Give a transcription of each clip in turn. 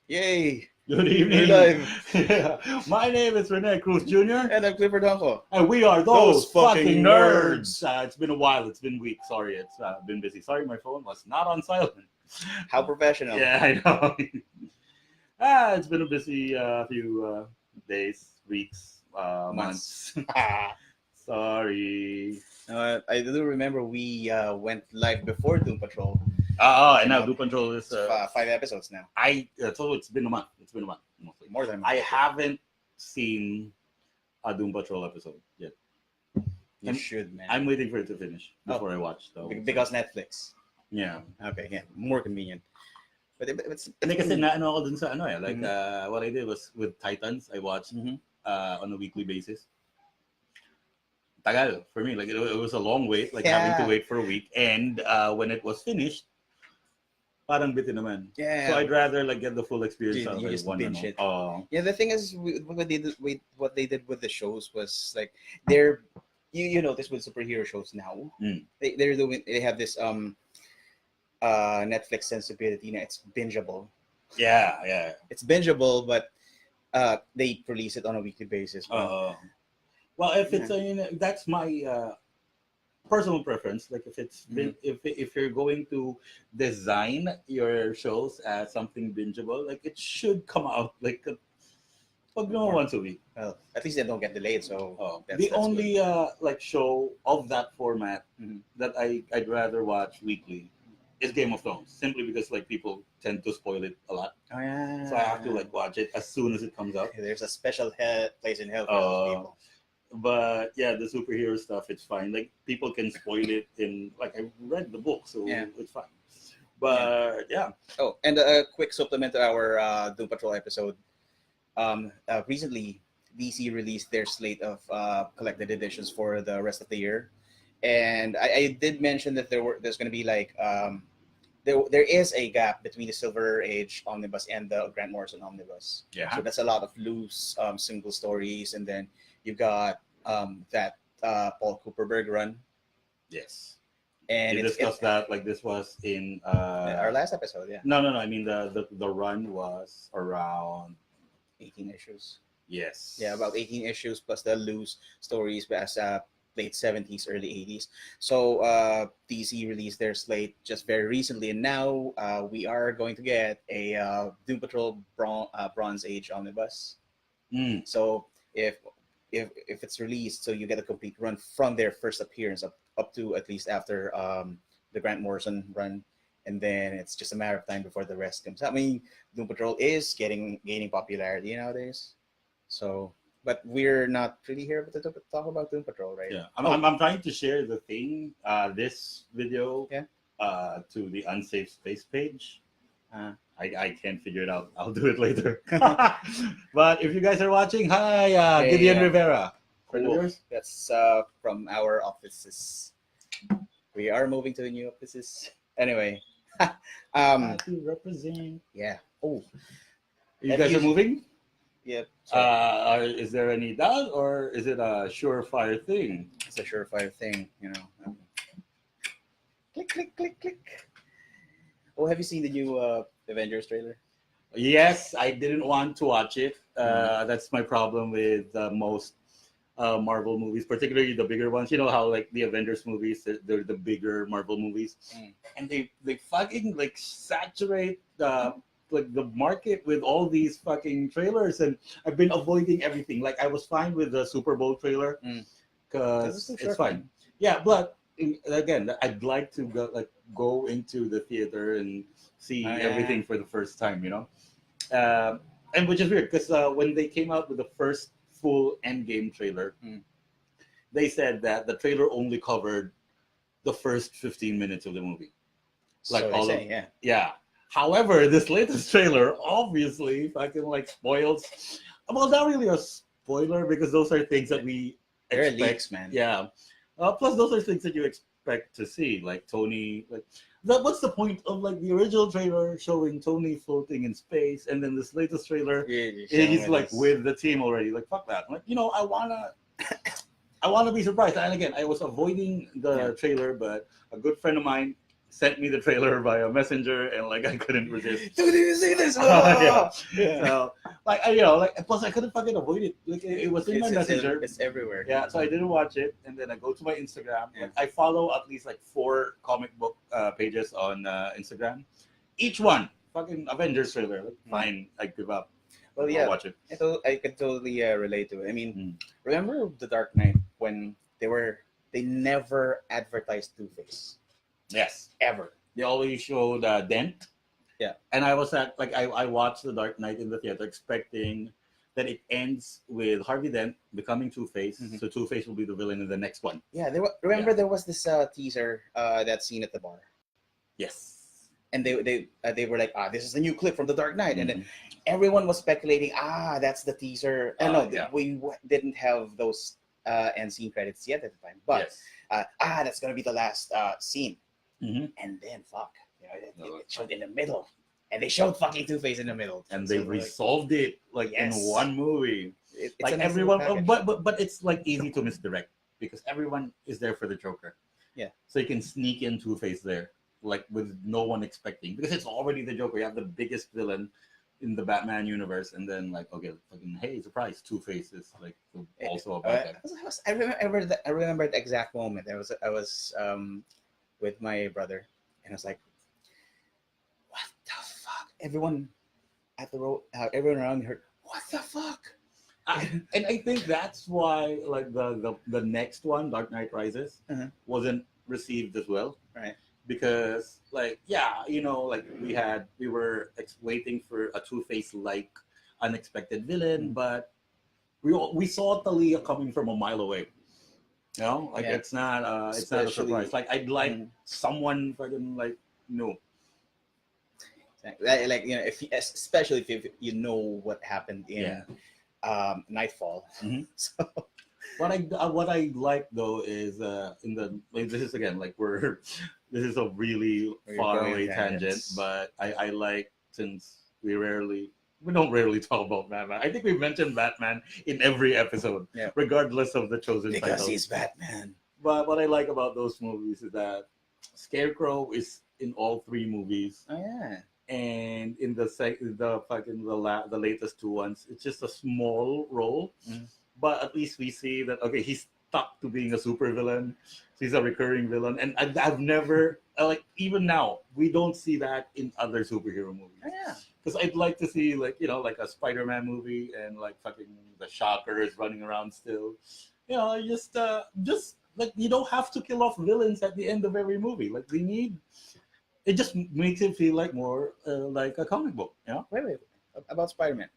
Yay! Good We're evening. live. Yeah. My name is Rene Cruz Jr. And I'm Clifford Hunko. And we are Those those fucking fucking nerds. nerds. It's been a while. It's been weeks. Sorry, it's been busy. Sorry, my phone was not on silent. How professional. Yeah, I know. It's been a busy few days, weeks, Months. months. Sorry. I do remember we went live before Doom Patrol. And now Now Do Control is. it's 5 episodes now. I told you it's been a month. It's been a month mostly. More than a I month. haven't seen a Doom Patrol episode yet. You should, man. I'm waiting for it to finish before I watch though. Because Netflix. Yeah. Okay, yeah. More convenient. But it's Hindi kasi naano ako dun sa ano eh. Like what I did was with Titans, I watched Mhm. on a weekly basis. Tagal for me. Like it was a long wait, like having to wait for a week. And when it was finished, parang bitin naman. Yeah. So I'd rather like get the full experience out of You like just one binge ano. it. Oh. Yeah, the thing is, what they did with the shows was like they're you notice with superhero shows now, they have this Netflix sensibility. Na it's bingeable. Yeah, yeah. It's bingeable, but they release it on a weekly basis. Well, if it's that's my personal preference. Like if it's if you're going to design your shows as something bingeable, like it should come out like once a week. Well, at least they don't get delayed. So The only like show of that format Mhm. that I'd rather watch weekly is Game of Thrones, simply because like people tend to spoil it a lot, Oh yeah. so I have to like watch it as soon as it comes out. There's a special place in hell for those people. But yeah, the superhero stuff, it's fine. Like people can spoil it in like I read the book, so it's fine. But yeah. Oh, and a quick supplement to our Doom Patrol episode. Recently, DC released their slate of collected editions for the rest of the year, and I did mention that there's going to be like there is a gap between the Silver Age omnibus and the Grant Morrison omnibus. Yeah. So that's a lot of loose single stories, and then you've got that Paul Cooperberg run. Yes. And you discussed that like this was in our last episode. Yeah. No. I mean the run was around 18 issues. Yes. Yeah, about 18 issues plus the loose stories as late 70s, early 80s. So DC released their slate just very recently, and now we are going to get a Doom Patrol Bronze Age omnibus. So if it's released, so you get a complete run from their first appearance up to at least after the Grant Morrison run, and then it's just a matter of time before the rest comes out. I mean, Doom Patrol is gaining popularity nowadays. So, but we're not really here to talk about Doom Patrol, right? Yeah, I'm trying to share the thing, this video, to the Unsafe Space page. I can't figure it out. I'll do it later. But if you guys are watching, hi, Gideon Rivera. Friend of yours? That's from our offices. We are moving to the new offices. Anyway, to represent. Yeah. Oh, you guys are moving? Yep. Is there any doubt, or is it a surefire thing? It's a surefire thing, you know. Click, click, click, click. Oh, have you seen the new Avengers trailer? Yes, I didn't want to watch it. That's my problem with most Marvel movies, particularly the bigger ones. You know how like the Avengers movies, they're the bigger Marvel movies, and they fucking like saturate like the market with all these fucking trailers, and I've been avoiding everything. Like I was fine with the Super Bowl trailer because it's fine. Yeah, but again, I'd like to go into the theater and see everything for the first time, you know. And which is weird because when they came out with the first full Endgame trailer, they said that the trailer only covered the first 15 minutes of the movie. Like so yeah. However, this latest trailer obviously fucking like spoils. Well, not really a spoiler because those are things that we expect. Leaks, man. Yeah. Plus, those are things that you expect to see, like Tony. Like, what's the point of like the original trailer showing Tony floating in space, and then this latest trailer, he's like with the team already? Like, fuck that. Like, you know, I wanna be surprised. And again, I was avoiding the trailer, but a good friend of mine sent me the trailer via messenger, and like I couldn't resist. Dude, did you see this? Yeah. Yeah. So like I, you know, like plus I couldn't fucking avoid it. Like it was in my messenger. It's everywhere. Yeah, so I didn't watch it, and then I go to my Instagram. Yeah. Like, I follow at least like 4 comic book pages on Instagram. Each one fucking Avengers trailer. Like, fine, I give up. Well, I'll yeah, watch it. I can totally relate to it. I mean, remember The Dark Knight when they never advertised Two-Face Yes, ever. they always showed Dent. Yeah. And I was at like I watched The Dark Knight in the theater expecting that it ends with Harvey Dent becoming Two-Face. Mhm. So Two-Face will be the villain in the next one. Yeah, there was this teaser that scene at the bar, Yes. and they were like, this is the new clip from The Dark Knight, and then Mhm. everyone was speculating, that's the teaser. No, yeah. we didn't have those end scene credits yet at the time, but Yes. that's gonna be the last scene, Mhm. and then it showed in the middle, and they showed fucking Two-Face in the middle, And So, they like, resolved it like in Yes. one movie. it's Like a nice everyone, little package. but it's like easy to misdirect because everyone is there for the Joker. Yeah. So you can sneak in Two-Face there, like with no one expecting, because it's already the Joker. You have the biggest villain in the Batman universe, and then like, okay, fucking hey, surprise, Two-Face is like also a bad guy. I remember the exact moment. I was with my brother, and I was like, "What the fuck?" Everyone at the road, everyone around me heard, "What the fuck?" And I think that's why like the next one, Dark Knight Rises, Uh-huh. wasn't received as well. Right. Because like like we were waiting for a Two-Face like unexpected villain, but we saw Talia coming from a mile away. Like Yeah. it's not a Especially- surprise. Like I'd like someone fucking like no. Like especially if you know what happened in Nightfall. Mhm. So What I like though is in the like, this is again like this is a really We're far going away tangents. tangent, but I like since we don't rarely talk about Batman. I think we mentioned Batman in every episode, Yeah. regardless of the chosen because title. he's Batman. But what I like about those movies is that Scarecrow is in all 3 movies, Oh yeah. and in the latest 2 ones, it's just a small role, but at least we see that okay, he's stuck to being a supervillain. So he's a recurring villain, and I've never like even now we don't see that in other superhero movies. Oh yeah. Because I'd like to see like like a Spider-Man movie and like fucking the Shocker is running around still. Just like you don't have to kill off villains at the end of every movie. Like we need. It just makes it feel like more like a comic book. Wait. About Spider-Man.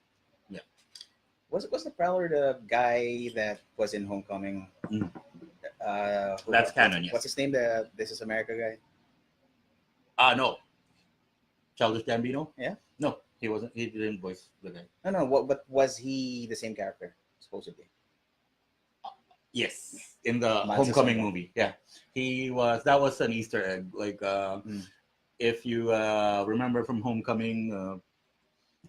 Yeah. Was the Prowler the guy that was in Homecoming? Mm. That's canon, yes. What's his name? The This Is America guy. No. Childish Gambino? Yeah. No, he wasn't. He didn't voice the guy. No. But was he the same character supposedly? Yes, in the Miles Homecoming Sisson. movie. Yeah, he was. That was an Easter egg. Like, if you remember from Homecoming,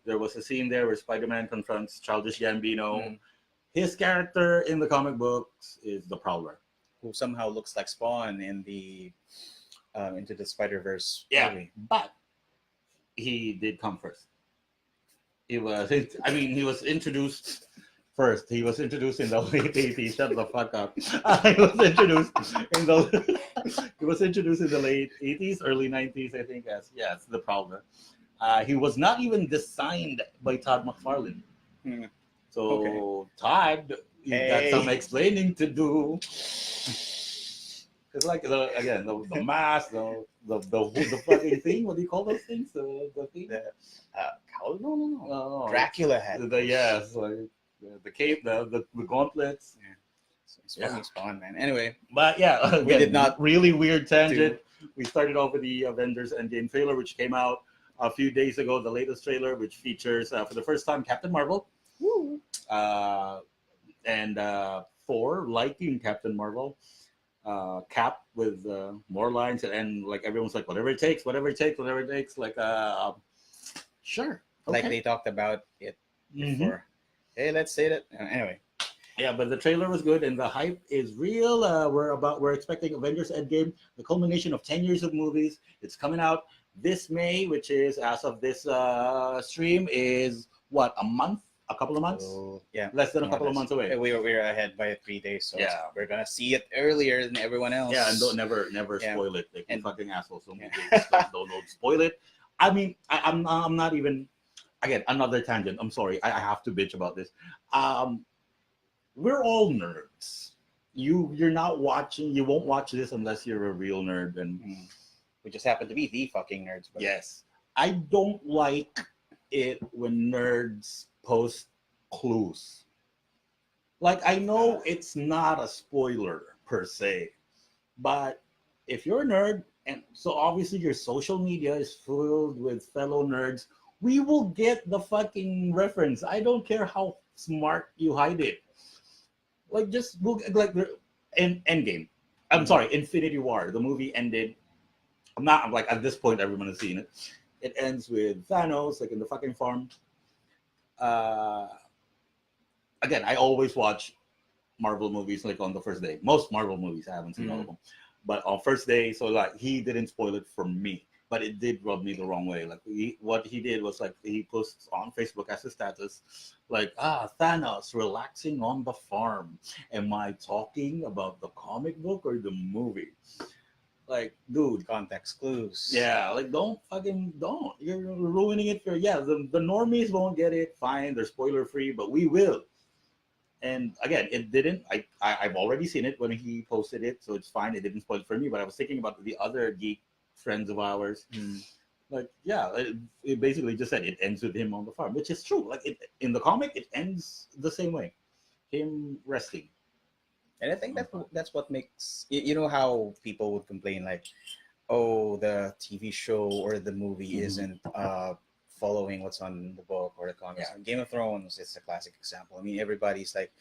there was a scene there where Spider-Man confronts Childish Gambino. His character in the comic books is the Prowler, Who somehow looks like Spawn in the Into the Spider-Verse movie. but he did come first. He was introduced first. He was introduced in the late 80s. Shut the fuck up. He was introduced in the late 80s, early 90s, I think. As the Prowler. He was not even designed by Todd McFarlane. So Todd, you got some explaining to do. It's like the mask, the fucking thing. What do you call those things? The thing. No. Dracula had. The cape, the gauntlets. It's fucking Spawn, man. Anyway, But again, we did not really weird tangent. We started off with the Avengers Endgame trailer, which came out a few days ago. The latest trailer, which features for the first time Captain Marvel, and Thor liking Captain Marvel. Cap with more lines, and like everyone's like whatever it takes. Like sure. Like they talked about it before. Hey, let's say that. Anyway. Yeah, but the trailer was good and the hype is real. We're expecting Avengers Endgame, the culmination of 10 years of movies. It's coming out this May, which is as of this stream is what, a month, a couple of months, So yeah, less than a more or couple of less. months away. We were ahead by 3 days, so Yeah. we're gonna see it earlier than everyone else. Yeah, and don't never Yeah. spoil it. Like you And- fucking assholes. Don't, Yeah. don't spoil it. I mean, I'm not even. Again, another tangent. I'm sorry. I have to bitch about this. Um, we're all nerds. You're not watching. You won't watch this unless you're a real nerd. And We just happen to be the fucking nerds. But yes, I don't like it when nerds post clues. Like I know it's not a spoiler per se, but if you're a nerd, and so obviously your social media is filled with fellow nerds, we will get the fucking reference. I don't care how smart you hide it. Like just look like the Endgame. I'm sorry, Infinity War. The movie ended. I'm like at this point everyone has seen it. It ends with Thanos like in the fucking farm. Uh, Again, I always watch Marvel movies like on the first day. Most Marvel movies, I haven't seen all of them, but on first day, so like he didn't spoil it for me, but it did rub me the wrong way. Like what he did was like he posts on Facebook as a status, like Thanos relaxing on the farm. Am I talking about the comic book or the movie? Like, dude, context clues. yeah, like don't. You're ruining it for the normies won't get it. Fine, they're spoiler free, but we will. And again, it didn't. I've already seen it when he posted it, so it's fine. It didn't spoil it for me. But I was thinking about the other geek friends of ours. Like, yeah, it basically just said it ends with him on the farm, which is true. Like in the comic, it ends the same way, him resting. And I think that's what makes you know how people would complain like, oh, the TV show or the movie isn't following what's on the book or the comics. Yeah. And Game of Thrones is a classic example. I mean, everybody's like,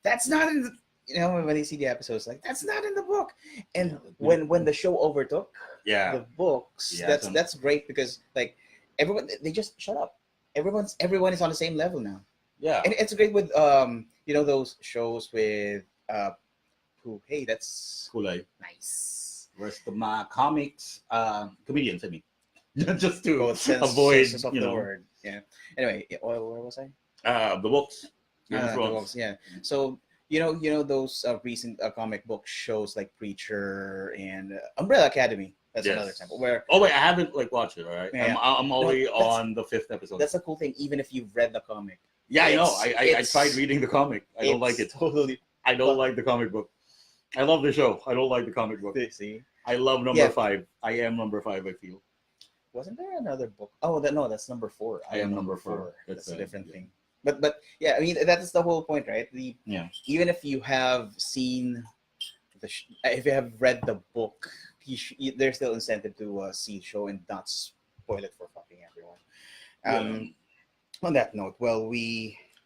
that's not in the, when they see the episodes, like that's not in the book. And when the show overtook the books, Yeah, that's great because like everyone they just shut up. Everyone is on the same level now. Yeah, And it's great with those shows with who, hey, that's Kulay. nice. Whereas the comics, comedians, I mean, just to Both avoid, senses of the word. Yeah. Anyway, where was I? the books. Game of The Thrones. books, yeah. So those recent comic book shows like Preacher and Umbrella Academy. That's Yes. another example where Oh wait, I haven't watched it. All right, Yeah. I'm only No, that's- on the 5th episode. that's a cool thing. Even if you've read the comic, Yeah, I know. I it's- tried reading the comic. I don't like it. Totally. I don't like the comic book. I love the show. I don't like the comic book. See, I love number Yeah. 5. I am number 5. I feel. wasn't there another book? Oh, that's number 4. I am number 4. That's It's, a different yeah. thing. But yeah, I mean that's the whole point, right? Yeah. Even if you have seen if you have read the book, there's still incentive to see the show and not spoil it for fucking everyone. On that note, well,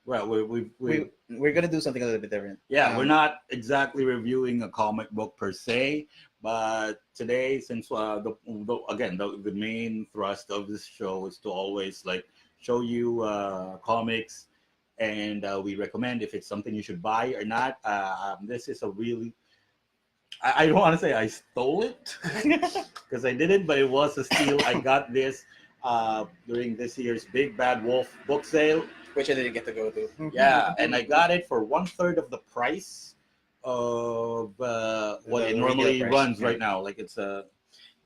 Well, we're gonna do something a little bit different. we're not exactly reviewing a comic book per se, but today, since the main thrust of this show is to always like show you comics, and we recommend if it's something you should buy or not. This is a really, I don't want to say I stole it because I didn't, but it was a steal. I got this during this year's Big Bad Wolf book sale. Which I didn't get to go to. Yeah, and I got it for 1/3 of the price of what it The normally retail price, runs yeah. right now. Like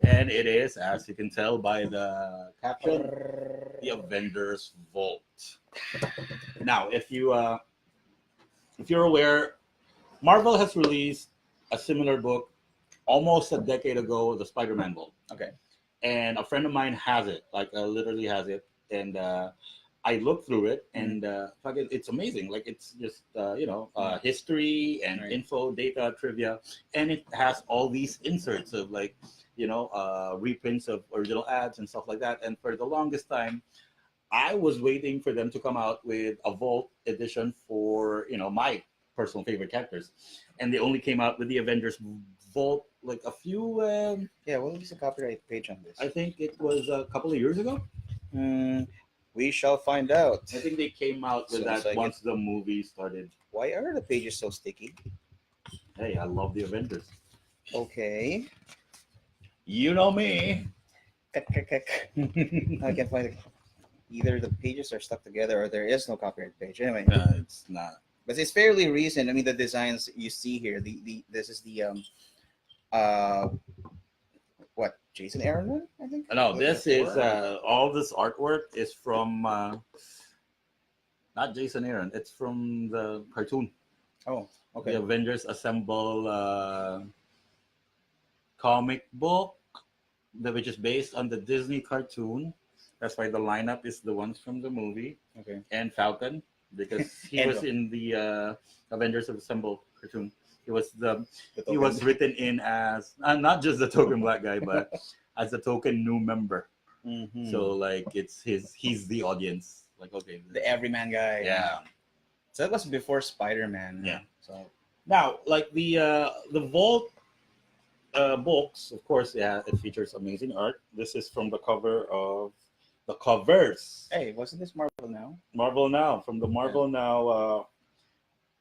and it is, as you can tell by the caption, the Avengers Vault. Now, if you're aware, Marvel has released a similar book almost a decade ago, the Spider-Man Vault. Okay. And a friend of mine has it, like literally has it, and I looked through it, and it's amazing. Like it's just history and Right. info, data, trivia, and it has all these inserts of like reprints of original ads and stuff like that. And for the longest time, I was waiting for them to come out with a Vault edition for my personal favorite characters, and they only came out with the Avengers Vault like a few. Yeah, what was the copyright page on this? I think it was a couple of years ago. We shall find out. I think they came out with Soon as I that get- once the movie started. Why are the pages so sticky? Hey, I love the Avengers. Okay. You know me. I can't find it. Either the pages are stuck together or there is no copyright page. Anyway, It's not. but it's fairly recent. I mean, the designs you see here. The this is the uh what Jason Aaron one, I think. No, this is Before? all this artwork is from not Jason Aaron. It's from the cartoon. Oh, The okay. Avengers Assemble comic book, which is based on the Disney cartoon. That's why the lineup is the ones from the movie, Okay. and Falcon, because he And was in the Avengers Assemble cartoon. He was The he token. was written in as not just the token black guy, but as a token new member. Mhm. So like he's the audience. Like okay, the everyman guy. yeah. So that was before Spider-Man. Yeah. So Now like the Vault books, of course, yeah, it features amazing art. This is from the cover of the covers. hey, wasn't this Marvel now? Marvel Now, from the Marvel Now,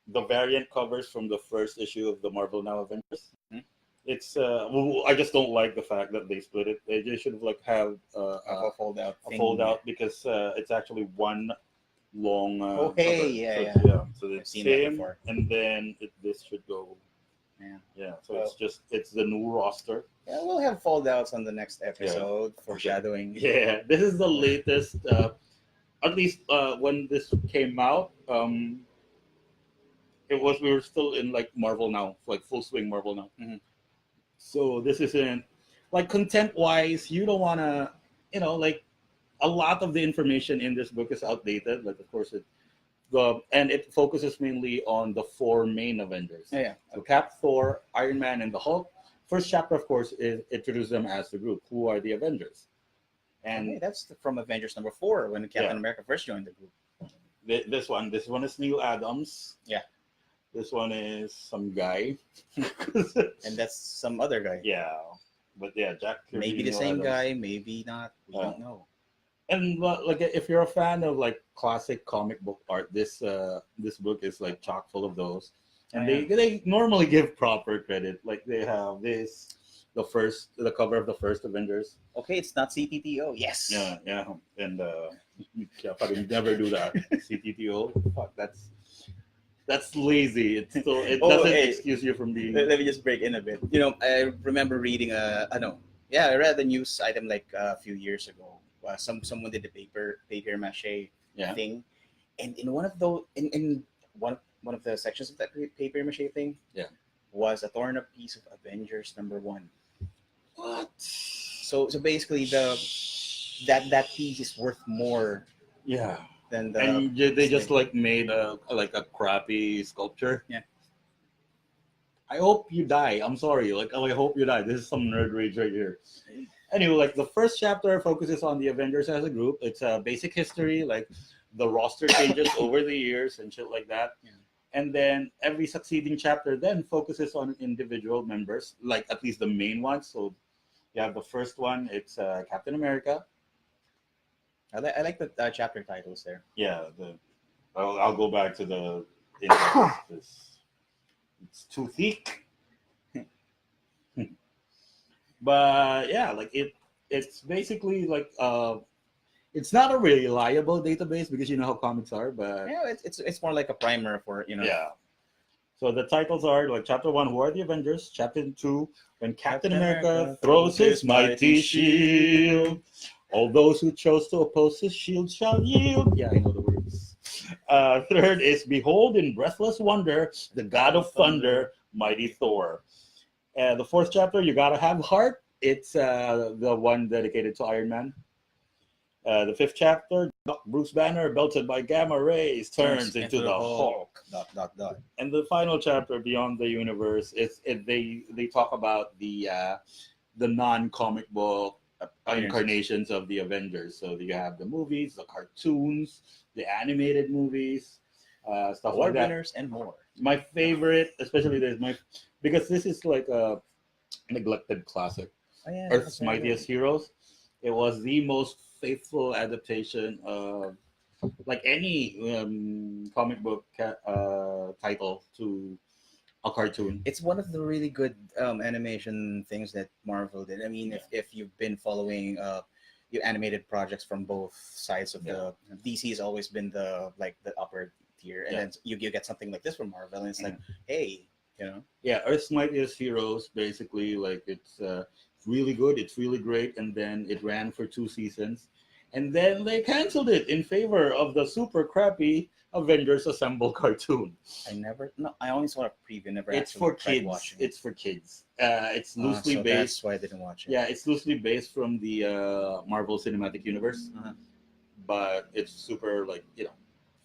the variant covers from the first issue of the Marvel Now Avengers. Mhm. It's well, I just don't like the fact that they split it. They should have like have A fold out. a fold out because it's actually one long Oh, hey, cover. yeah, so yeah. it's, so I've it's seen that him, before. and then this should go. Yeah. Yeah, so Well- it's the new roster. Yeah, we'll have fold outs on the next episode. Foreshadowing. Yeah, this is the latest. At least when this came out, we were still in like Marvel Now, like full swing Marvel Now. Mhm. So this isn't like content wise. You don't want to, like a lot of the information in this book is outdated. Like of course and it focuses mainly on the four main Avengers. Yeah. So Cap, Thor, Iron Man, and the Hulk. First chapter, of course, is introduce them as the group. Who are the Avengers? And And that's from Avengers #4 when Captain Yeah. America first joined the group. this one is Neil Adams. Yeah. This one is some guy. And that's some other guy. Yeah, but yeah, Jack Kirby. Maybe the Neil same Adams. guy, maybe not. We don't know. And like if you're a fan of like classic comic book art, this book is like chock full of those. And Oh, yeah. they normally give proper credit. Like they have the cover of the first Avengers. Okay, it's not CTTO. Yes. Yeah, and yeah, fucking never do that. CTTO, fuck, that's lazy. It Oh, doesn't hey. excuse you from being. Let me just break in a bit. I remember reading I read a news item like a few years ago. Someone did the paper mache Yeah. thing, and in one of those in one of the sections of that paper mache thing, Yeah. was a torn up piece of Avengers #1. What? So basically that piece is worth more Yeah. than the. And they just like made a crappy sculpture. Yeah. I hope you die. I'm sorry. Like I hope you die. This is some nerd rage right here. Anyway, like the first chapter focuses on the Avengers as a group. It's a basic history, like the roster changes over the years and shit like that. Yeah. And then every succeeding chapter then focuses on individual members, like at least the main ones. So you have the first one. It's Captain America. I like the chapter titles there. Yeah, I'll go back to the it's too thick. But yeah, like it's basically like it's not a reliable database because you know how comics are, but Yeah, it's more like a primer for yeah. So the titles are like Chapter 1, Who Are the Avengers? Chapter 2, When Captain America Throws His Mighty Shield. All those who chose to oppose his shield shall yield. Yeah, I know the words. Third is Behold in breathless wonder, the God of Thunder, mighty Thor. The fourth chapter, You Gotta Have Heart. It's the one dedicated to Iron Man. The fifth chapter, Bruce Banner, belted by gamma rays, turns into the Hulk. ... And the final chapter, Beyond the Universe, they talk about the non-comic book incarnations of the Avengers. So you have the movies, the cartoons, the animated movies, stuff like Award that. winners and more. My favorite, especially because this is like a neglected classic. Oh, yeah, Earth's that's very Mightiest good. Heroes. It was the most faithful adaptation of like any comic book title to a cartoon. It's one of the really good animation things that Marvel did. I mean, if you've been following your animated projects from both sides of the DC has always been the like the upper tier, and then you get something like this from Marvel, and it's like, hey, you know, Earth's Mightiest Heroes basically like it's really good, it's really great, and then it ran for 2 seasons, and then they canceled it in favor of the super crappy Avengers Assemble cartoon. I only saw a preview, never It's actually for tried kids. watching. It's for kids. It's loosely So based. that's why I didn't watch it. Yeah, it's loosely based from the Marvel Cinematic Universe, but it's super like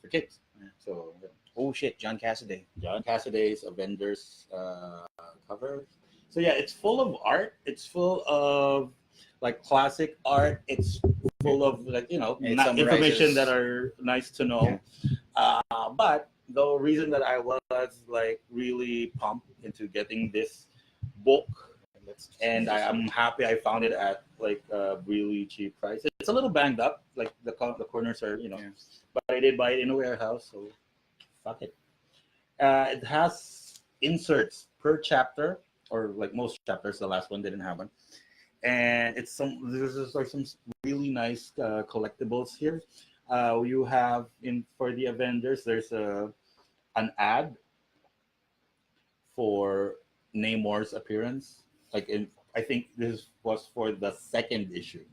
for kids. Yeah. So Oh shit, John Cassaday. John Cassaday's Avengers cover. So yeah, it's full of art. It's full of like classic art. It's full of like It summarizes- information that are nice to know. But the reason that I was like really pumped into getting this book, and I'm happy I found it at like a really cheap price. It's a little banged up, like the corners are but I did buy it in a warehouse, so fuck it. It has inserts per chapter, or like most chapters. The last one didn't have one, and there's some really nice collectibles here. You have for the Avengers, there's an ad for Namor's appearance. I think this was for the second issue,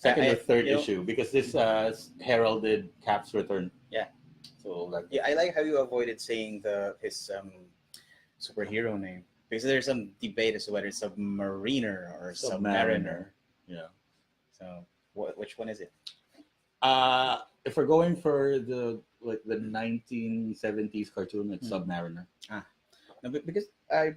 or third issue, because this heralded Cap's return. Yeah. So I like how you avoided saying his superhero name, because there's some debate as to whether it's Submariner or Submariner. Yeah. So which one is it? If we're going for the 1970s cartoon, it's Submariner. No, because I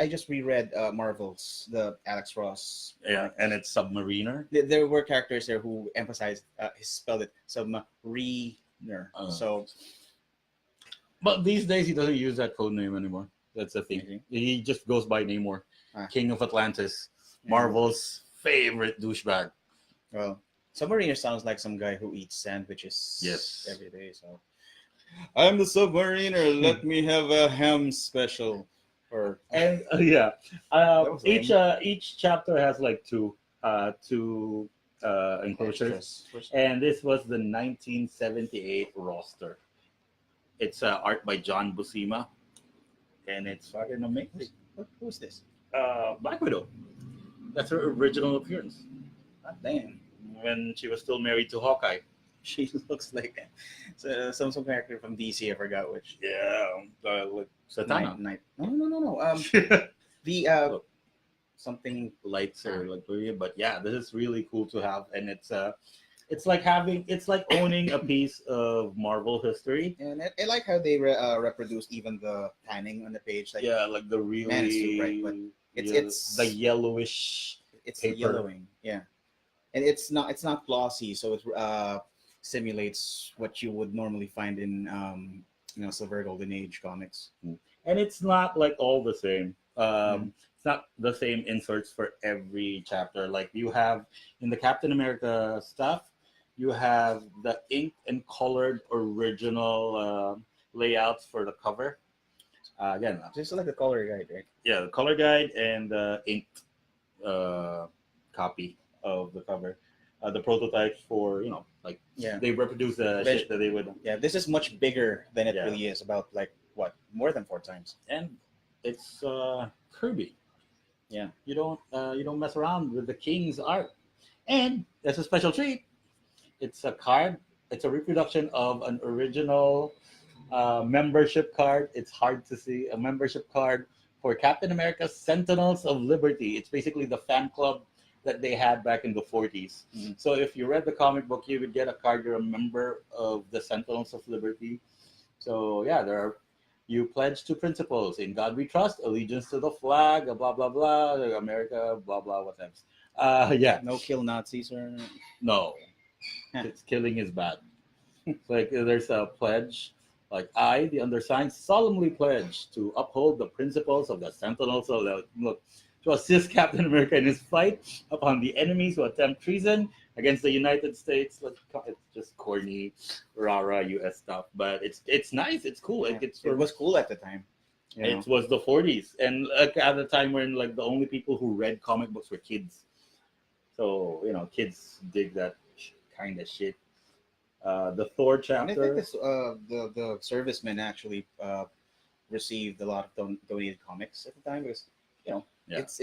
just reread Marvel's the Alex Ross. Yeah, and it's Submariner. There were characters there who emphasized he spelled it Submariner. So, but these days he doesn't use that code name anymore. That's the thing. He just goes by Namor, King of Atlantis, Marvel's favorite douchebag. Well, Submariner sounds like some guy who eats sandwiches every day. So, I'm the Submariner. Let me have a ham special. Each chapter has like two enclosures, and this was the 1978 roster. It's art by John Buscema, and it's fucking amazing. Who's this? Black Widow. That's her original appearance. God damn. When she was still married to Hawkeye. She looks like some character from DC. I forgot which. Like Satana. Night. No. The something lights or like, but yeah, this is really cool to have, and it's like owning a piece of Marvel history. And I like how they reproduced even the panning on the page. Like the really Man, it's too bright, but it's the yellowish. It's paper. yellowing, and it's not glossy, so it simulates what you would normally find in Silver Golden Age comics. And it's not like all the same. It's not the same inserts for every chapter. Like you have in the Captain America stuff, you have the inked and colored original layouts for the cover. Again, just like the color guide, right? Yeah, the color guide and the inked copy of the cover. The prototypes for they reproduce the shit that they would. Yeah, this is much bigger than it really is. About more than 4 times. And it's Kirby. Yeah, you don't mess around with the King's art. And that's a special treat. It's a card. It's a reproduction of an original membership card. It's hard to see a membership card for Captain America's Sentinels of Liberty. It's basically the fan club that they had back in the 40s. So if you read the comic book, you would get a card. You're a member of the Sentinels of Liberty. So you pledge to principles. In God we trust, allegiance to the flag, blah, blah, blah, America, blah, blah, what else. No kill Nazis or... No. It's killing is bad. There's a pledge. I, the undersigned, solemnly pledge to uphold the principles of the Sentinels of the... Look, to assist Captain America in his fight upon the enemies who attempt treason against the United States. Like it's just corny, rara U.S. stuff, but it's nice. It's cool. Like It was cool at the time. You know? It was the 40s, and like, at the time when like the only people who read comic books were kids. So kids dig that kind of shit. The Thor And I think chapter. this, the servicemen actually received a lot of donated comics at the time because Yeah.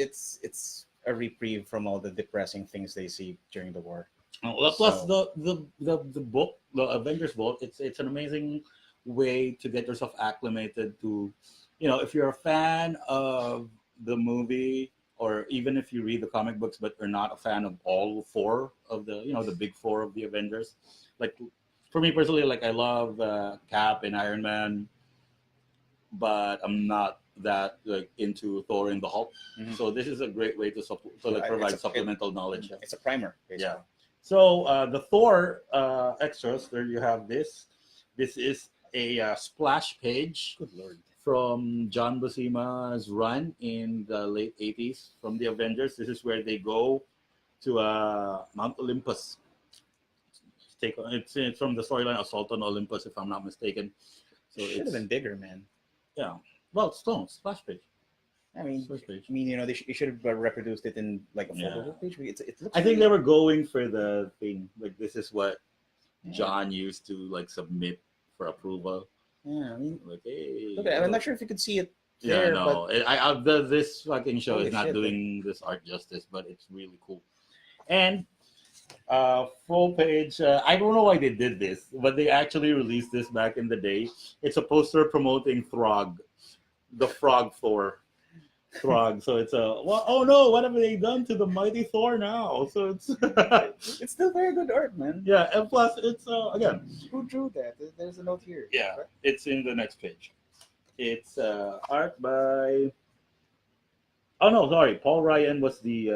it's a reprieve from all the depressing things they see during the war. Plus So- the book, the Avengers Vault. It's an amazing way to get yourself acclimated to, if you're a fan of the movie, or even if you read the comic books but are not a fan of all four of the the big four of the Avengers. Like for me personally, like I love Cap and Iron Man, but I'm not that like into Thor and the Hulk. Mhm. So this is a great way to provide supplemental knowledge. It's a primer, basically. Yeah. So the Thor extras, there you have this. This is a splash page Good lord. from John Buscema's run in the late 80s from the Avengers. This is where they go to Mount Olympus. It's from the storyline Assault on Olympus, if I'm not mistaken. So Should have been bigger, man. yeah. Well, splash page. I mean, Splash page. they should have reproduced it in like a photo Yeah. page. It looks I think really- they were going for the thing. Like this is what Yeah. John used to like submit for approval. Yeah, I mean, Like, hey, look at it. I'm not sure if you could see it Yeah, there, no. This fucking show Holy is not shit, doing this art justice, but it's really cool. And full page. I don't know why they did this, but they actually released this back in the day. It's a poster promoting Throg, the Frog Thor. Throg. So it's oh no, what have they done to the mighty Thor now? So it's it's still very good art, man. yeah, and plus it's again, Who drew that? There's a note here. yeah, Right? it's in the next page. It's art by. Oh no, sorry. Paul Ryan was the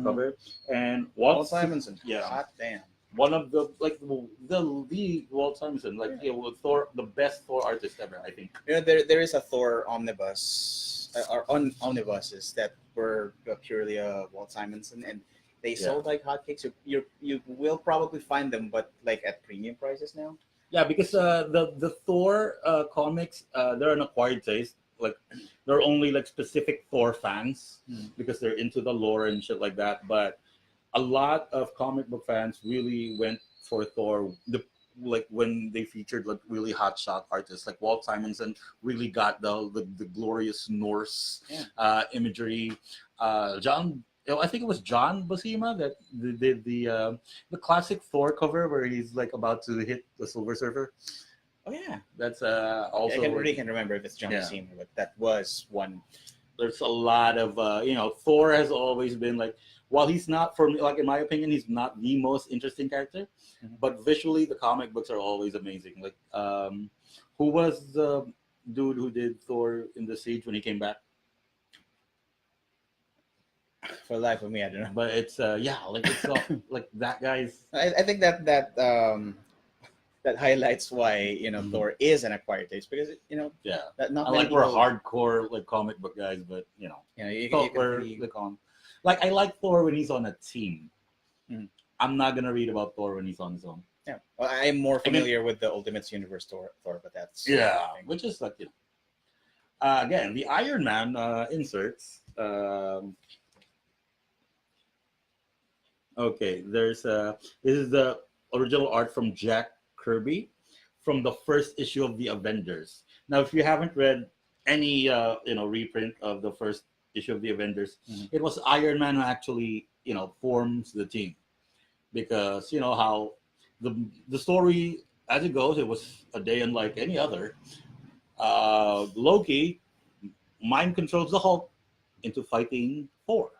cover, and Walt Simonson. Yeah, Hot damn. one of the the Walt Simonson, Thor, the best Thor artist ever, I think. There is a Thor omnibus, or omnibuses that were purely Walt Simonson, and they sold like hotcakes. You will probably find them, but like at premium prices now. Yeah, because the Thor comics, they're an acquired taste. Like they're only like specific Thor fans because they're into the lore and shit like that. But a lot of comic book fans really went for Thor. Like when they featured like really hotshot artists, like Walt Simonson really got the glorious Norse imagery. I think it was John Buscema that did the classic Thor cover where he's like about to hit the Silver Surfer. Oh yeah, That's also I really can't remember if it's John Cena, but that was one. There's a lot of Thor has always been like, while he's not, for me, like in my opinion, he's not the most interesting character, but visually the comic books are always amazing. Like who was the dude who did Thor in the Siege when he came back? For the life of me, I don't know. But it's like it's all, like that guy's. I think that highlights why Thor is an acquired taste because that not I many like we're people- hardcore like comic book guys, but you Thor, can we're really- like on. Like I like Thor when he's on a team. Mhm. I'm not gonna read about Thor when he's on his own. yeah. Well, I'm more familiar with the Ultimate Universe Thor, but that's Which is like again the Iron Man inserts. Okay, there's this is the original art from Jack Kirby from the first issue of the Avengers. Now, if you haven't read any reprint of the first issue of the Avengers, it was Iron Man who actually forms the team, because how the story as it goes, it was a day unlike any other. Loki mind controls the Hulk into fighting Thor.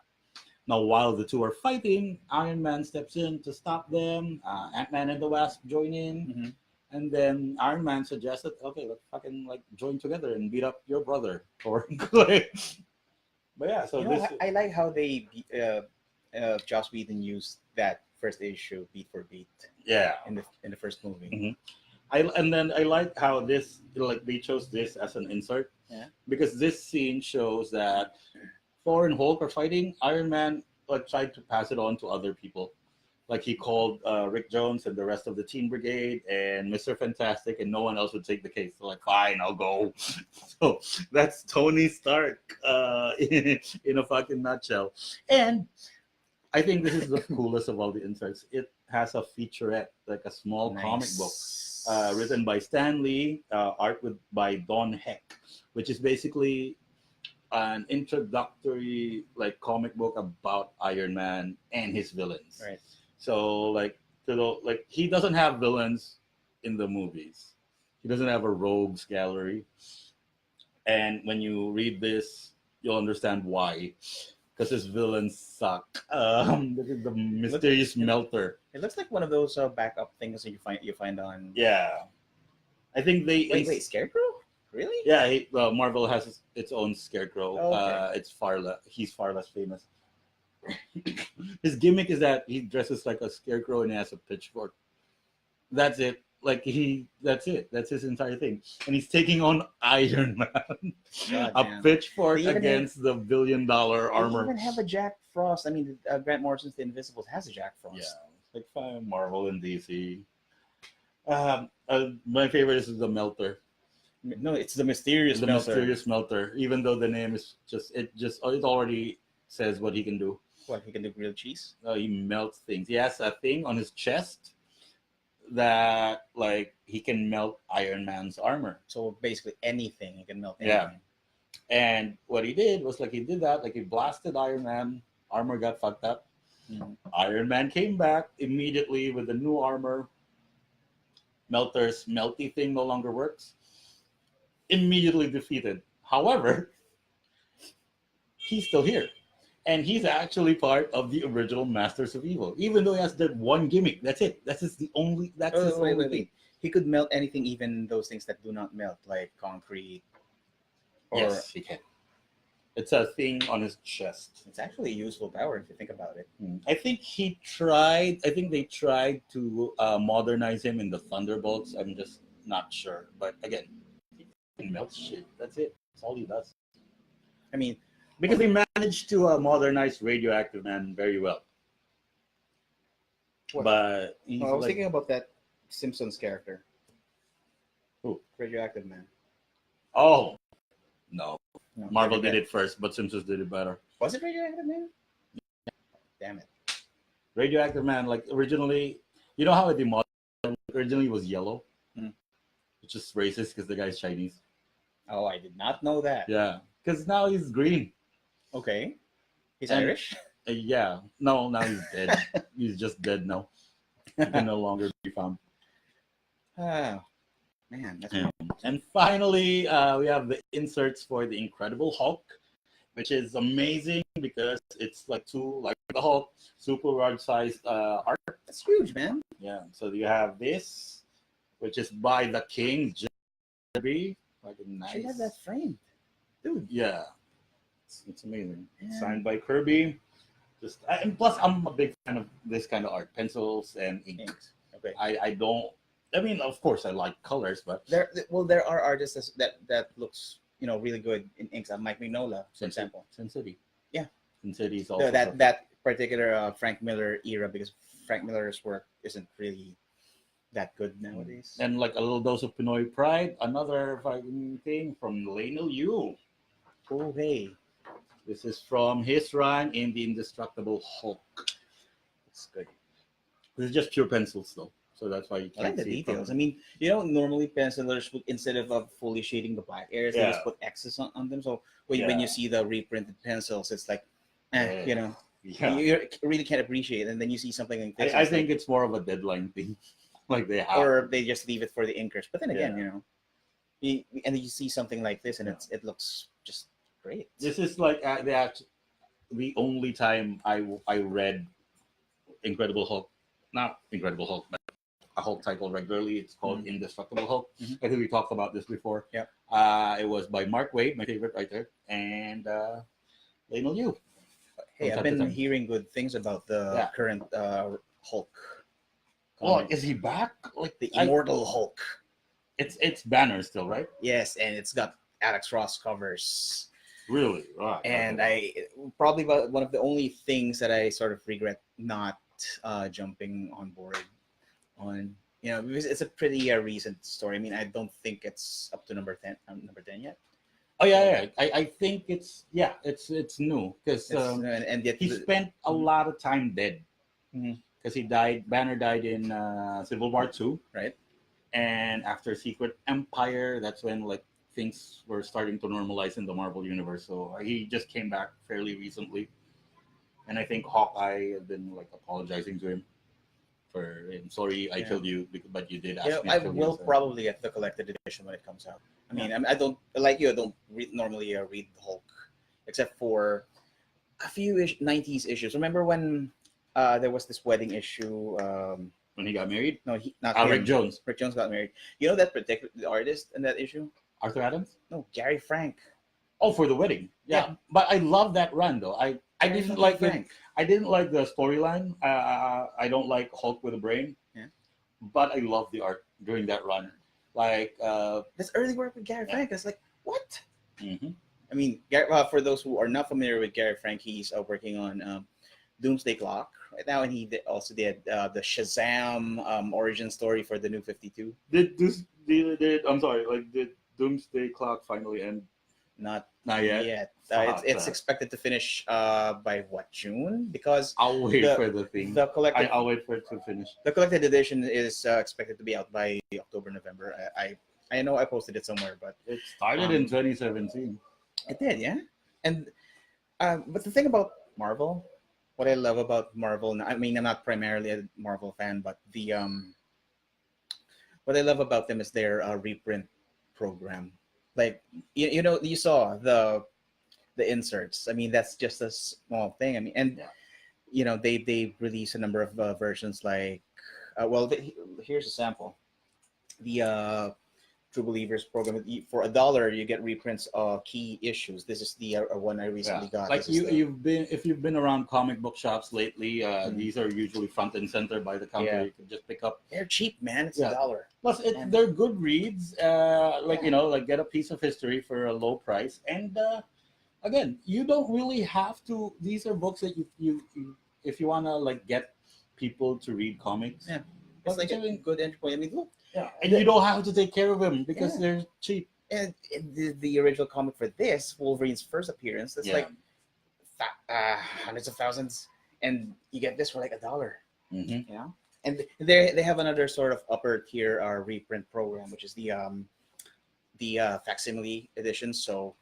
Now, while the two are fighting, Iron Man steps in to stop them. Ant-Man and the Wasp join in, and then Iron Man suggested, "Okay, let's fucking join together and beat up your brother." Or, but yeah, so I like how they Joss Whedon used that first issue beat for beat. Yeah, in the first movie. I like how this they chose this as an insert. Yeah. Because this scene shows that Thor and Hulk are fighting. Iron Man tried to pass it on to other people. Like he called Rick Jones and the rest of the Teen Brigade and Mr. Fantastic, and no one else would take the case. So like, fine, I'll go. So that's Tony Stark in a fucking nutshell. And I think this is the coolest of all the inserts. It has a featurette, like a small comic book, written by Stan Lee, art by Don Heck, which is basically an introductory like comic book about Iron Man and his villains. Right. So like he doesn't have villains in the movies. He doesn't have a rogues gallery. And when you read this, you'll understand why. Because his villains suck. The mysterious melter. It looks like one of those backup things that you find on. Yeah, I think they. Wait, Scarecrow? Really? Yeah, Marvel has its own Scarecrow. Oh, okay. He's far less famous. His gimmick is that he dresses like a scarecrow and he has a pitchfork. That's it. That's it. That's his entire thing. And he's taking on Iron Man. A pitchfork against the $1 billion armor. They even have a Jack Frost. I mean, Grant Morrison's The Invisibles has a Jack Frost. Yeah, like Marvel and DC. My favorite is the Melter. No, it's the Mysterious Melter. Mysterious Melter. Even though the name is it already says what he can do. What, he can do grilled cheese? He melts things. He has a thing on his chest that like he can melt Iron Man's armor. So basically anything, he can melt Yeah. anything. And what he did was he did that, he blasted Iron Man, armor got fucked up. Mm-hmm. Iron Man came back immediately with the new armor. Melter's melty thing no longer works. Immediately defeated. However, he's still here. And he's actually part of the original Masters of Evil, even though he has that one gimmick. That's it. That's his only thing. He could melt anything, even those things that do not melt, like concrete. Yes, he can. It's a thing on his chest. It's actually a useful power if you think about it. I think they tried to modernize him in the Thunderbolts. I'm just not sure. But again, he can melt shit. That's it. That's all he does. I mean, because they managed to modernize Radioactive Man very well. What? But I was thinking about that Simpsons character. Who? Radioactive Man. Oh, no. No, Marvel did it first, but Simpsons did it better. Was it Radioactive Man? Damn it. Radioactive Man, originally, you know how the model originally was yellow? Which is racist because the guy's Chinese. Oh, I did not know that. Yeah, because now he's green. Okay. He's Irish? Yeah. No, now he's dead. He's just dead now. He can no longer be found. Oh, man. That's And finally, we have the inserts for the Incredible Hulk, which is amazing because it's like the Hulk, super large-sized art. That's huge, man. Yeah. So you have this, which is by the King, Jerry. Nice. She had that framed. Dude. Yeah. It's amazing. Yeah. Signed by Kirby. And plus, I'm a big fan of this kind of art, pencils and inks. Okay. I mean, of course, I like colors, but there are artists that looks really good in inks. Mike Mignola, for example. Sin City. Yeah. Sin City is also that particular Frank Miller era, because Frank Miller's work isn't really that good nowadays. And like a little dose of Pinoy pride, another fucking thing from Lionel Yu. Oh, hey. This is from his run in the Indestructible Hulk. It's good. This is just pure pencils, though. So that's why you I can't like the see details. I mean, normally pencilers would, instead of fully shading the black areas, they just put X's on them. So when you see the reprinted pencils, it's like, you really can't appreciate it. And then you see something like this. I think it's more of a deadline thing. Like they have. Or they just leave it for the inkers. But then again, and then you see something like this, and it looks just great. This is like the only time I read Incredible Hulk, not Incredible Hulk, but a Hulk title regularly. It's called Indestructible Hulk. I think we talked about this before. Yeah. It was by Mark Waid, my favorite writer, and Lionel Yu. Hey, I've been hearing good things about the current Hulk. Oh, is he back? Like the Immortal Hulk. It's Banner still, right? Yes, and it's got Alex Ross covers. Really? Right. And I probably one of the only things that I sort of regret not jumping on board on, because it's a pretty recent story. I mean, I don't think it's up to number 10 yet. Oh yeah, yeah. I think it's new because And yet he spent a lot of time dead Mhm. because he died. Banner died in Civil War II, Right. and after Secret Empire, that's when like things were starting to normalize in the Marvel universe. So he just came back fairly recently, and I think Hawkeye had been like apologizing to him for him. Sorry, I Yeah. killed you, but you did ask me to I kill you. will So. probably get the collected edition when it comes out. I mean, I don't like you. I don't normally read Hulk, except for a few 90s issues. Remember when there was this wedding issue? When he got married, No, not Rick him. Jones, Rick Jones got married. You know that particular artist in that issue? Arthur Adams. No, Gary Frank. Oh, for the wedding, yeah. But I love that run though. I Gary didn't fucking like Frank. I didn't like the storyline. I don't like Hulk with a brain. Yeah. But I love the art during that run. Like This early work with Gary Yeah. Frank is like what? mhm. I mean, for those who are not familiar with Gary Frank, he's working on Doomsday Clock right now, and he also did the Shazam origin story for the New 52. Did I'm sorry, like did Doomsday Clock finally end? Not Not yet. It's expected to finish by what, June? Because I'll wait the for the thing. the collected I'll wait for it to finish. the collected edition is expected to be out by October, November. I know I posted it somewhere, but It started in 2017. it did, yeah. And but the thing about Marvel, what I love about Marvel, I mean, I'm not primarily a Marvel fan, but the what I love about them is their reprint program. Like you saw the inserts. I mean, that's just a small thing. I mean, and Yeah. they release a number of versions. Like, here's a sample. The True Believers program, for $1 you get reprints of key issues. This is the one I recently got. Like This is the- if you've been around comic book shops lately, Mhm. these are usually front and center by the counter. Yeah. You can just pick up. they're cheap, man. It's Yeah. $1. Plus, And- they're good reads. Yeah. Like get a piece of history for a low price. And again, you don't really have to. These are books that you if you wanna like get people to read comics. Yeah. Well, It's like a good entry point. I mean, look, Yeah, and you don't have to take care of them because Yeah. they're cheap. and the original comic for this Wolverine's first appearance, that's Yeah. like hundreds of thousands, and you get this for like $1. Mm-hmm. You know, and they have another sort of upper tier reprint program, which is the Facsimile edition. So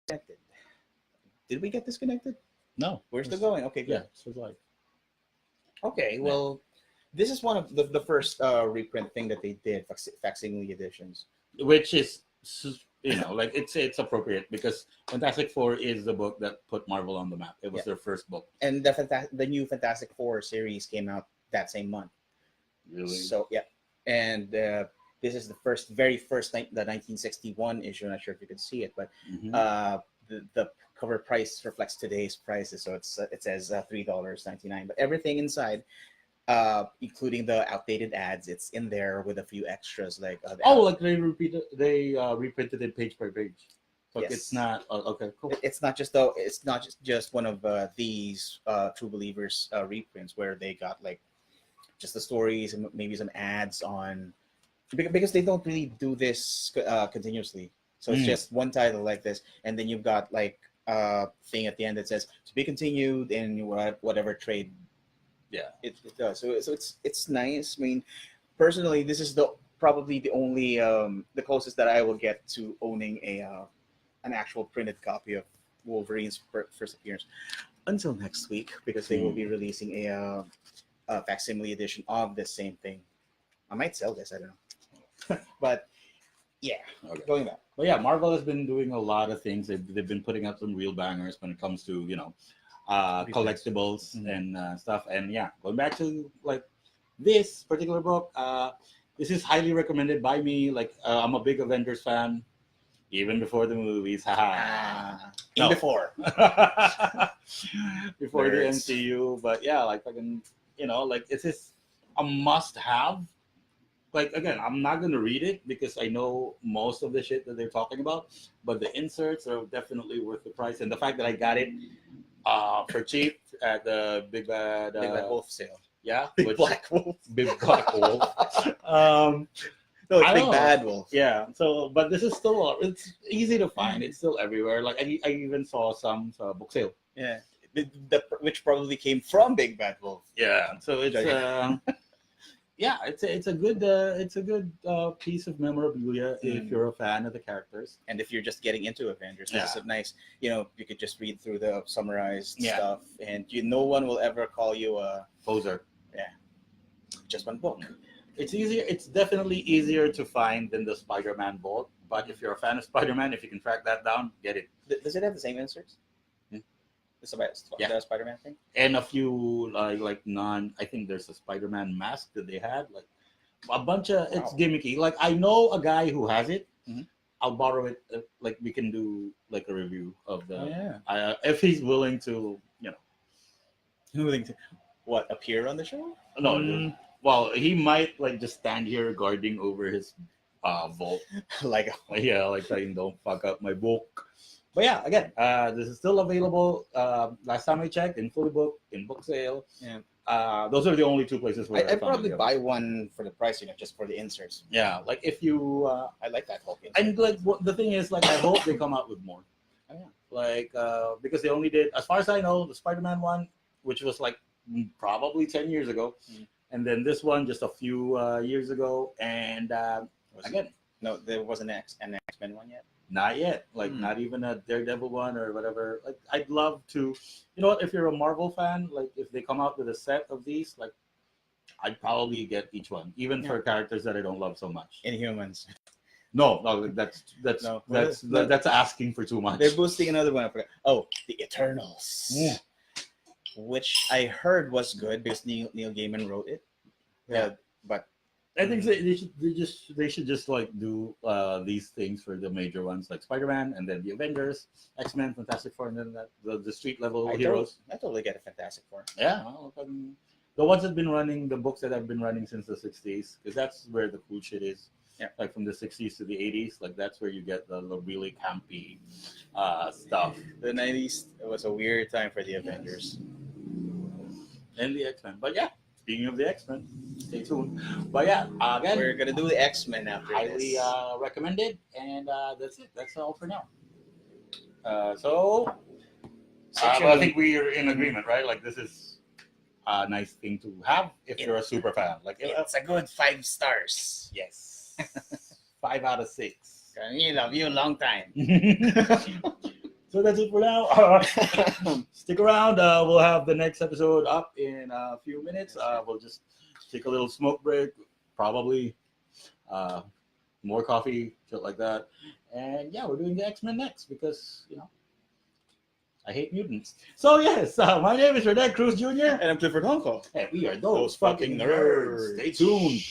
connected. Did we get disconnected? No, We're still going. Okay, Yeah, good. so like Okay, well, this is one of the first reprint thing that they did, Facsimile editions. which is like it's appropriate because Fantastic Four is the book that put Marvel on the map. It was Yeah. their first book. And the new Fantastic Four series came out that same month. Really. So yeah, and this is the very first the 1961 issue. I'm not sure if you can see it, but Mhm. the cover price reflects today's prices. So it says $3.99, but everything inside, including the outdated ads, it's in there with a few extras like Like they reprinted it page by page. So Yes. it's not okay, cool. It's not just one of these True Believers reprints where they got like just the stories and maybe some ads on, because they don't really do this continuously. So it's just one title like this, and then you've got like thing at the end that says to be continued in whatever trade. Yeah. It does. So it's nice. I mean, personally, this is probably the only the closest that I will get to owning an actual printed copy of Wolverine's first appearance. Until next week, because they will be releasing a Facsimile edition of the same thing. I might sell this. I don't know, but yeah, Okay. going back. But yeah, Marvel has been doing a lot of things. They've been putting out some real bangers when it comes to collectibles Mhm. and stuff. And yeah, going back to like this particular book, this is highly recommended by me. Like I'm a big Avengers fan, even before the movies. Haha. No. Before. Before the Nerds. MCU. But yeah, like fucking, like it's just a must-have like again, I'm not gonna read it because I know most of the shit that they're talking about, but the inserts are definitely worth the price, and the fact that I got it for cheap at the Big Bad Wolf sale. yeah, Big Black Wolf. Big Black Wolf. Um, No, it's I Big don't know. Bad Wolf. Yeah, so but this is still it's easy to find. It's still everywhere. Like I even saw some book sale. Yeah. Which probably came from Big Bad Wolf. Yeah, so it's yeah, it's a good piece of memorabilia if you're a fan of the characters. And if you're just getting into Avengers, Yeah. it's a nice, you could just read through the summarized Yeah. stuff, and no one will ever call you Poser. just one book. It's easier. It's definitely easier to find than the Spider-Man Vault. But if you're a fan of Spider-Man, if you can track that down, get it. Does it have the same inserts? Yeah. The Spider-Man thing? And a few like non. I think there's a Spider-Man mask that they had. Like a bunch of. It's Wow. gimmicky. Like I know a guy who has it. Mhm. I'll borrow it. Like we can do like a review of the. Yeah. If he's willing to, Willing to appear on the show? No. Mm. Well, he might like just stand here guarding over his vault. Like Yeah, like saying don't fuck up my book. But yeah, again, this is still available. Last time I checked, in fully booked, in book sale. Yeah. Those are the only two places where I'd I found probably it. buy one for the price, just for the inserts. Yeah, like if you I like that whole insert. and like the thing is, like I hope they come out with more. Oh, yeah. Like because they only did, as far as I know, the Spider-Man one, which was like probably 10 years ago, and then this one just a few years ago, and again. No, there wasn't an X-Men one yet. Not yet. Like not even a Daredevil one or whatever. Like I'd love to. You know what? If you're a Marvel fan, like if they come out with a set of these, like I'd probably get each one, even for characters that I don't love so much. Inhumans. No, that's asking for too much. They're boosting another one. I forgot. Oh, the Eternals, which I heard was good because Neil Gaiman wrote it. Yeah. But I think they should just like do these things for the major ones like Spider-Man and then the Avengers, X-Men, Fantastic Four, and then the street level heroes. I totally get a Fantastic Four. Yeah, well, the ones that been running, the books that have been running since the 60s, because that's where the cool shit is. Yeah. Like from the 60s to the 80s, like that's where you get the really campy stuff. The 90s was a weird time for the Avengers. And the X-Men. But yeah, speaking of the X-Men, stay tuned. But yeah, again, We're gonna do the X-Men after highly this. recommended, and that's it. That's all for now. So I think we are in agreement, right? Like this is a nice thing to have if you're a super fan. Like It's a good 5 stars. yes, 5 out of 6. I love you a long time. So that's it for now. Stick around. We'll have the next episode up in a few minutes. We'll just take a little smoke break, probably more coffee, shit like that. And yeah, we're doing the X-Men next because, I hate mutants. So yes, my name is Rene Cruz Jr. And I'm Clifford Honko. And we are those fucking nerds. Stay tuned.